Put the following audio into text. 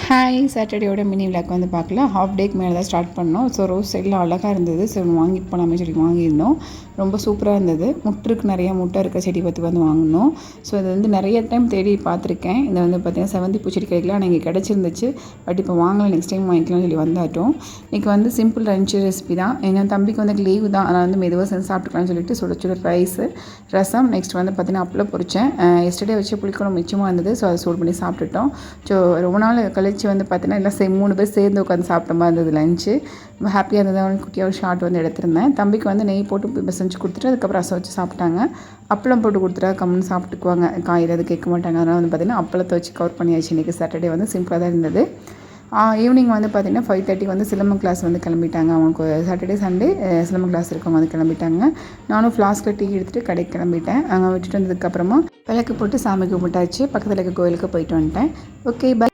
Hi சாட்டர்டேயோட mini vlog வந்து பார்க்கலாம். Half டேக்கு மேலே தான் ஸ்டார்ட் பண்ணோம். ஸோ ரோஸ் சைடில் அழகாக இருந்தது. ஸோ வாங்கிட்டு போகலாமே சொல்லி வாங்கியிருந்தோம். ரொம்ப சூப்பராக இருந்தது. நிறையா முட்டை இருக்க செடி பற்றி வந்து வாங்கினோம். ஸோ இது வந்து நிறைய டைம் தேடி பார்த்துருக்கேன். இதை வந்து பார்த்திங்கன்னா செவந்தி பூச்செடி கிடைக்கலாம். ஆனால் இங்கே கிடச்சிருந்துச்சு. பட் இப்போ வாங்கலாம், நெக்ஸ்ட் டைம் வாங்கிக்கலாம்னு சொல்லி வந்தாட்டோம். இன்றைக்கி வந்து சிம்பிள் லஞ்ச் ரெசிபி தான். எங்கள் தம்பிக்கு வந்து லீவு தான், அதனால் வந்து மெதுவாக செஞ்சு சாப்பிட்டுக்கலாம்னு சொல்லிட்டு சுட சுட ரைஸு, ரசம், நெக்ஸ்ட் வந்து பார்த்திங்கன்னா அப்பளம் பொரிச்சேன். எஸ்டர்டே வச்சு புளிக்குழம்பு மிச்சமாக இருந்தது. ஸோ அதை சூடு பண்ணி சாப்பிட்டுட்டோம். ஸோ ரொம்ப நாள் கழிச்சு வந்து பார்த்தீங்கன்னா எல்லாம் 3 பேர் சேர்ந்து உட்காந்து சாப்பிட்ட மாதிரி இருந்தது லஞ்சு. ரொம்ப ஹாப்பியாக இருந்தது. அவனுக்கு குட்டியாக ஒரு ஷார்ட் வந்து எடுத்திருந்தேன். தம்பிக்கு வந்து நெய் போட்டு செஞ்சு கொடுத்துட்டு அதுக்கப்புறம் ரசம் வச்சு சாப்பிட்டாங்க. அப்பளம் போட்டு கொடுத்துட்டா கம்முன்னு சாப்பிட்டுக்குவாங்க, காயில் அது கேட்க மாட்டாங்க. அதனால் வந்து பார்த்திங்கன்னா அப்பளத்தை வச்சு கவர் பண்ணியாச்சு. இன்றைக்கி சாட்டர்டே வந்து சிம்பிளாக தான் இருந்தது. ஈவினிங் வந்து பார்த்திங்கன்னா 5:30 வந்து சிலம்பம் கிளாஸ் வந்து கிளம்பிட்டாங்க. அவங்களுக்கு சாட்டர்டே சண்டே சிலம்பம் கிளாஸ் இருக்கவங்க வந்து கிளம்பிட்டாங்க. நானும் ஃப்ளாஸ்கில் டீ எடுத்துகிட்டு கடைக்கு கிளம்பிட்டேன். அங்கே விட்டுட்டு வந்ததுக்கப்புறமா விளக்கு போட்டு சாமி கும்பிட்டாச்சு. பக்கத்தில் இருக்க கோயிலுக்கு போயிட்டு வந்துட்டேன். Okay, by.